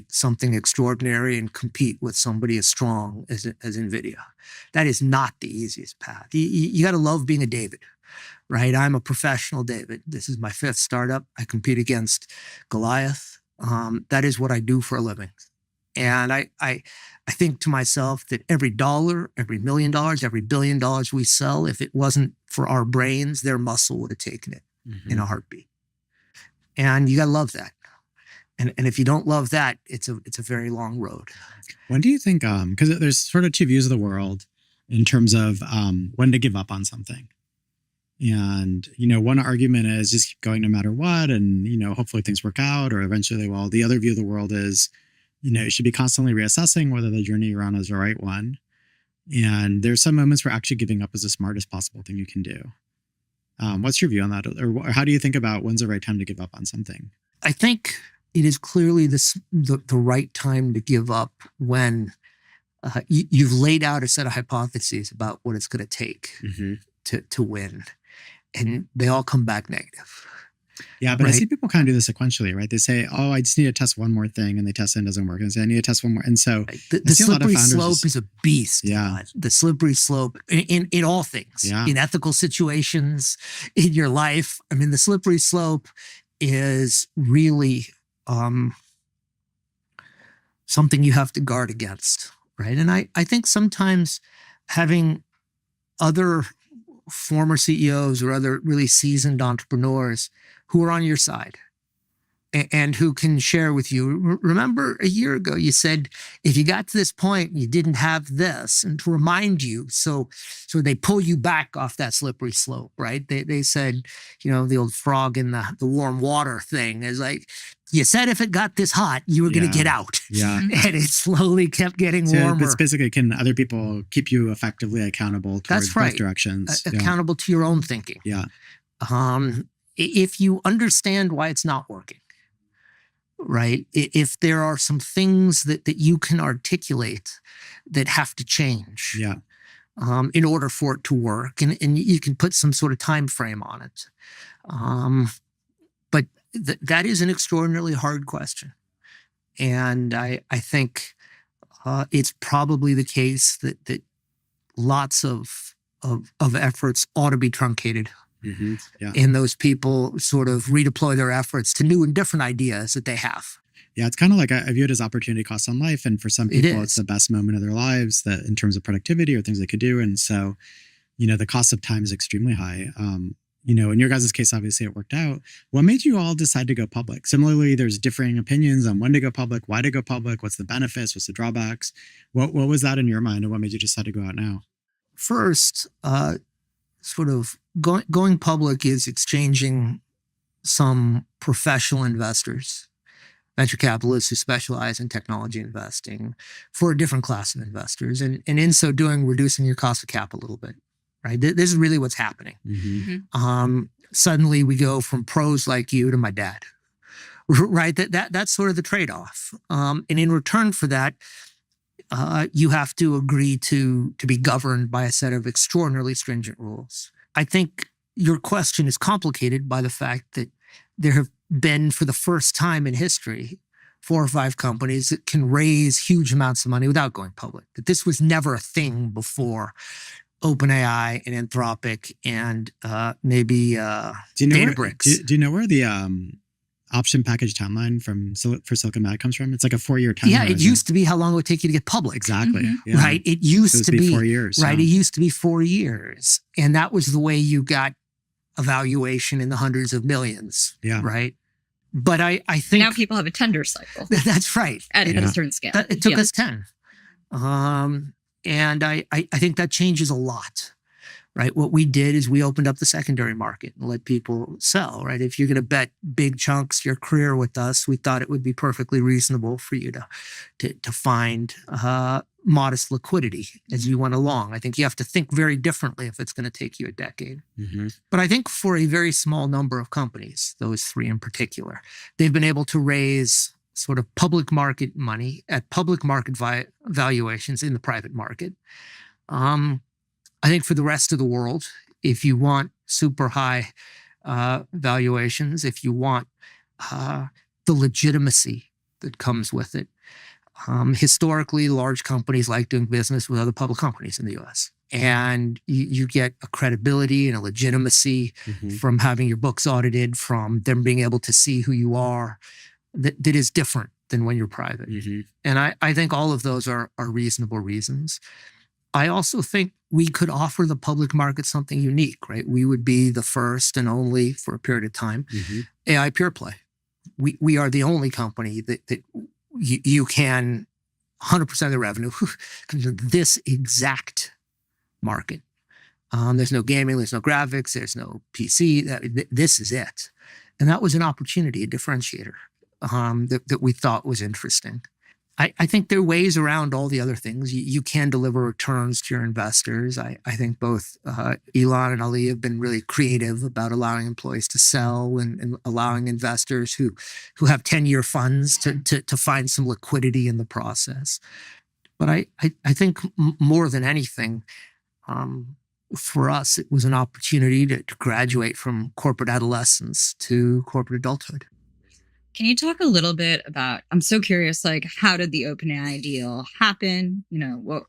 something extraordinary and compete with somebody as strong as NVIDIA. That is not the easiest path. You got to love being a David, right? I'm a professional David. This is my 5th startup. I compete against Goliath. That is what I do for a living. And I think to myself that every dollar, every $1 million, every $1 billion we sell, if it wasn't for our brains, their muscle would have taken it in a heartbeat. And you got to love that. And if you don't love that, it's a very long road. When do you think, because there's sort of two views of the world in terms of when to give up on something. And, one argument is just keep going no matter what. And, hopefully things work out or eventually they will. The other view of the world is, you should be constantly reassessing whether the journey you're on is the right one. And there's some moments where actually giving up is the smartest possible thing you can do. What's your view on that? Or how do you think about when's the right time to give up on something? I think it is clearly the right time to give up when you've laid out a set of hypotheses about what it's going to take to win. And they all come back negative. Yeah, but right? I see people kind of do this sequentially, right? They say, oh, I just need to test one more thing, and they test it and it doesn't work. And they say, I need to test one more. And so the slippery slope is a beast. Yeah. The slippery slope in all things, in ethical situations, in your life. I mean, the slippery slope is really something you have to guard against, right? And I think sometimes having other former CEOs or other really seasoned entrepreneurs who are on your side and who can share with you. Remember a year ago, you said, if you got to this point, you didn't have this, and to remind you. So they pull you back off that slippery slope, right? They said, the old frog in the warm water thing is like, you said if it got this hot, you were going to get out. Yeah. And it slowly kept getting warmer. It's basically, can other people keep you effectively accountable towards both directions? Accountable to your own thinking. Yeah. If you understand why it's not working, right? If there are some things that you can articulate that have to change in order for it to work, and you can put some sort of time frame on it. But that is an extraordinarily hard question. And I think it's probably the case that lots of efforts ought to be truncated. Mm-hmm. Yeah. And those people sort of redeploy their efforts to new and different ideas that they have. Yeah, it's kind of like I view it as opportunity cost on life. And for some people, it's the best moment of their lives that in terms of productivity or things they could do. And so, the cost of time is extremely high. In your guys' case, obviously it worked out. What made you all decide to go public? Similarly, there's differing opinions on when to go public, why to go public, what's the benefits, what's the drawbacks? What was that in your mind, and what made you decide to go out now? First, sort of going public is exchanging some professional investors, venture capitalists who specialize in technology investing, for a different class of investors. And in so doing, reducing your cost of capital a little bit, right? This is really what's happening. Mm-hmm. Suddenly we go from pros like you to my dad, right? That's sort of the trade-off. And in return for that, you have to agree to be governed by a set of extraordinarily stringent rules. I think your question is complicated by the fact that there have been, for the first time in history, 4 or 5 companies that can raise huge amounts of money without going public. That this was never a thing before OpenAI and Anthropic and maybe Databricks. Do you know where the option package timeline for Silicon Valley comes from? It's like a 4-year timeline. Yeah, it used to be how long it would take you to get public. Exactly. Mm-hmm. Yeah. Right? It used to be 4 years. Right. It used to be 4 years. And that was the way you got a valuation in the hundreds of millions. Yeah. Right. But I think now people have a tender cycle. That's right. At a certain scale. It took us 10. And I think that changes a lot. Right. What we did is we opened up the secondary market and let people sell. Right. If you're going to bet big chunks of your career with us, we thought it would be perfectly reasonable for you to find modest liquidity as you went along. I think you have to think very differently if it's going to take you a decade. Mm-hmm. But I think for a very small number of companies, those 3 in particular, they've been able to raise sort of public market money at public market valuations in the private market. I think for the rest of the world, if you want super high valuations, if you want the legitimacy that comes with it. Historically, large companies like doing business with other public companies in the U.S. And you get a credibility and a legitimacy from having your books audited, from them being able to see who you are, that is different than when you're private. And I think all of those are reasonable reasons. I also think we could offer the public market something unique, right? We would be the first and only, for a period of time, AI pure play. We are the only company that you can 100% of the revenue comes from this exact market. There's no gaming, there's no graphics, there's no PC. This is it. And that was an opportunity, a differentiator that we thought was interesting. I think there are ways around all the other things. You can deliver returns to your investors. I think both Elon and Ali have been really creative about allowing employees to sell and allowing investors who have 10-year funds to find some liquidity in the process. But I think more than anything, for us, it was an opportunity to graduate from corporate adolescence to corporate adulthood. Can you talk a little bit about, I'm so curious, like, how did the OpenAI deal happen? What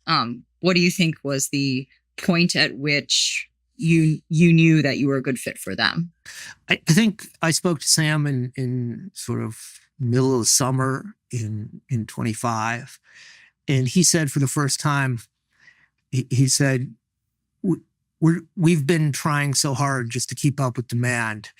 do you think was the point at which you knew that you were a good fit for them? I think I spoke to Sam in sort of middle of the summer in 25. And he said for the first time, he said, we've been trying so hard just to keep up with demand.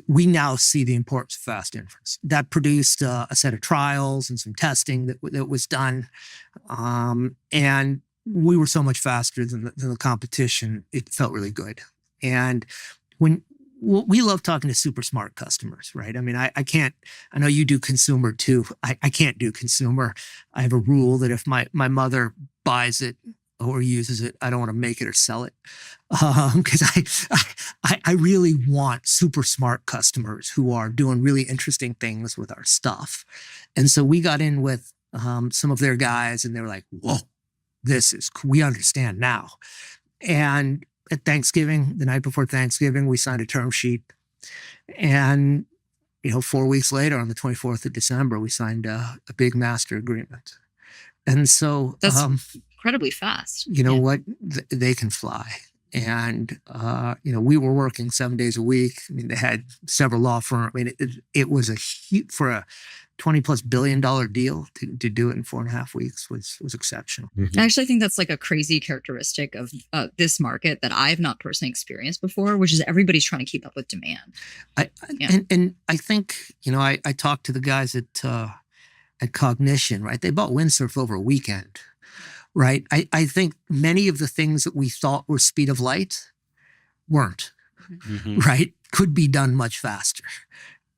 We now see the importance of fast inference. That produced a set of trials and some testing that was done. And we were so much faster than the competition, it felt really good. And we love talking to super smart customers, right? I mean, I know you do consumer too. I can't do consumer. I have a rule that if my mother buys it or uses it, I don't want to make it or sell it. Because I really want super smart customers who are doing really interesting things with our stuff. And so we got in with some of their guys and they were like, whoa, this is cool. We understand now. And at Thanksgiving, the night before Thanksgiving, we signed a term sheet. And 4 weeks later, on the 24th of December, we signed a big master agreement. And so that's incredibly fast. You know what? They can fly. And, we were working 7 days a week. I mean, they had several law firms. I mean, it was for a $20+ billion deal to do it in 4.5 weeks was exceptional. I actually think that's like a crazy characteristic of this market that I've not personally experienced before, which is everybody's trying to keep up with demand. And I think, I talked to the guys at Cognition, right? They bought Windsurf over a weekend, right? I think many of the things that we thought were speed of light weren't, right? Could be done much faster.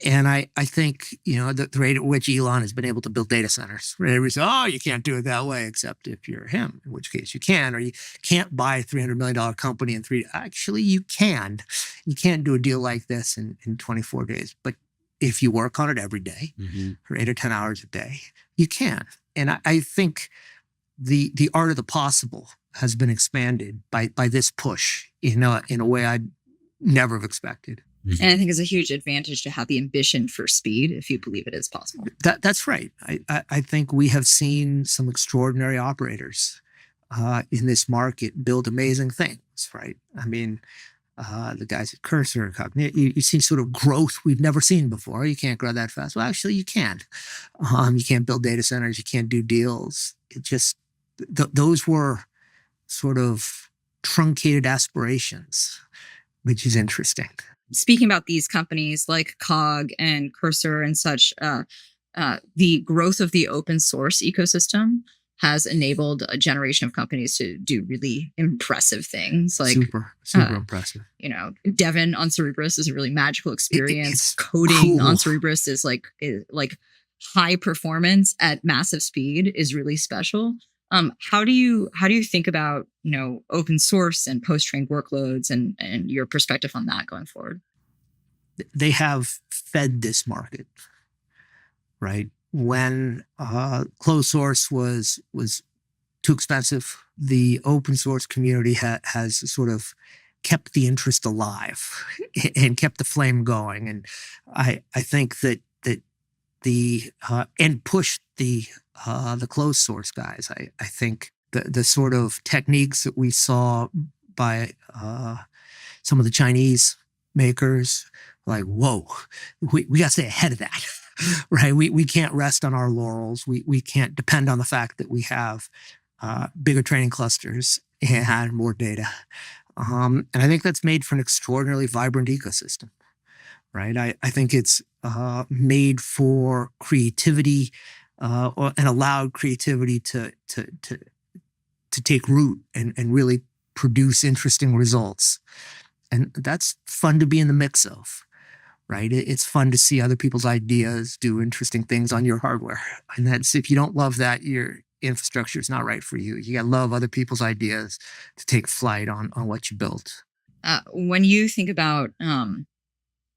And I think, the rate at which Elon has been able to build data centers, right? Everybody says, oh, you can't do it that way, except if you're him, in which case you can, or you can't buy a $300 million company in 3 days. Actually, you can. You can't do a deal like this in 24 days. But if you work on it every day for 8 or 10 hours a day, you can. And I think the art of the possible has been expanded by this push in a way I'd never have expected. And I think it's a huge advantage to have the ambition for speed if you believe it is possible. That's right. I think we have seen some extraordinary operators in this market build amazing things, right? I mean, the guys at Cursor, you see sort of growth we've never seen before. You can't grow that fast. Well, actually, you can. You can't build data centers. You can't do deals. It just, those were sort of truncated aspirations, which is interesting. Speaking about these companies like Cog and Cursor and such, the growth of the open source ecosystem has enabled a generation of companies to do really impressive things. Like super impressive. Devin on Cerabras is a really magical experience. It's coding cool. on Cerabras is like high performance at massive speed is really special. How do you think about, open source and post-trained workloads and your perspective on that going forward? They have fed this market, right? When closed source was too expensive, the open source community has sort of kept the interest alive and kept the flame going. And I think that and push the closed source guys. I think the sort of techniques that we saw by some of the Chinese makers, like, whoa, we got to stay ahead of that, right? We can't rest on our laurels. We can't depend on the fact that we have bigger training clusters and more data. And I think that's made for an extraordinarily vibrant ecosystem, right? I think it's made for creativity and allowed creativity to take root and really produce interesting results. And that's fun to be in the mix of, right? It's fun to see other people's ideas do interesting things on your hardware. And that's, if you don't love that, your infrastructure is not right for you. You got to love other people's ideas to take flight on what you built. When you think about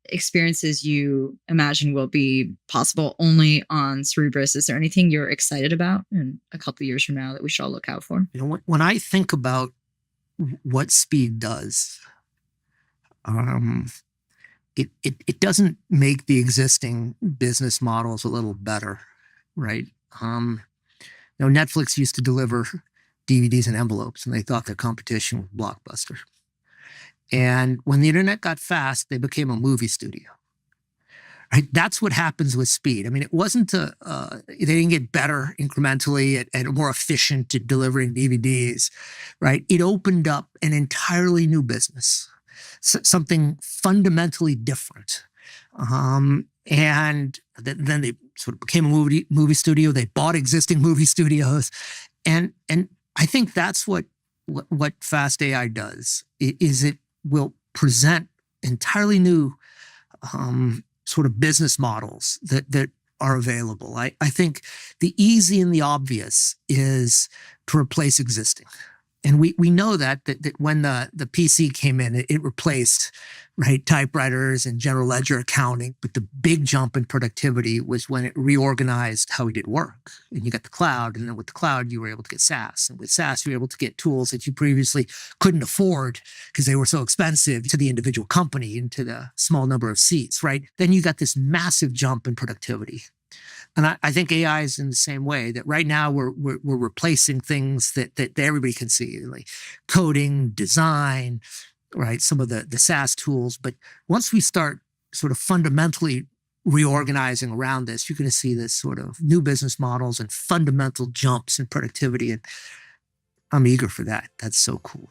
experiences you imagine will be possible only on Cerabras, is there anything you're excited about in a couple of years from now that we should all look out for? You know, when I think about what speed does, it doesn't make the existing business models a little better, right? Netflix used to deliver DVDs in envelopes, and they thought their competition was Blockbuster. And when the internet got fast, they became a movie studio. Right? That's what happens with speed. I mean, it wasn't they didn't get better incrementally and more efficient at delivering DVDs, right? It opened up an entirely new business, something fundamentally different. And then they sort of became a movie studio. They bought existing movie studios. And I think that's what fast AI does, is it will present entirely new sort of business models that are available. I think the easy and the obvious is to replace existing. And we know that when the PC came in, it replaced, right, typewriters and general ledger accounting. But the big jump in productivity was when it reorganized how we did work. And you got the cloud, and then with the cloud, you were able to get SaaS. And with SaaS, you were able to get tools that you previously couldn't afford because they were so expensive to the individual company and to the small number of seats, right? Then you got this massive jump in productivity. And I think AI is in the same way, that right now we're replacing things that everybody can see, like coding, design, right? Some of the SaaS tools. But once we start sort of fundamentally reorganizing around this, you're going to see this sort of new business models and fundamental jumps in productivity. And I'm eager for that. That's so cool.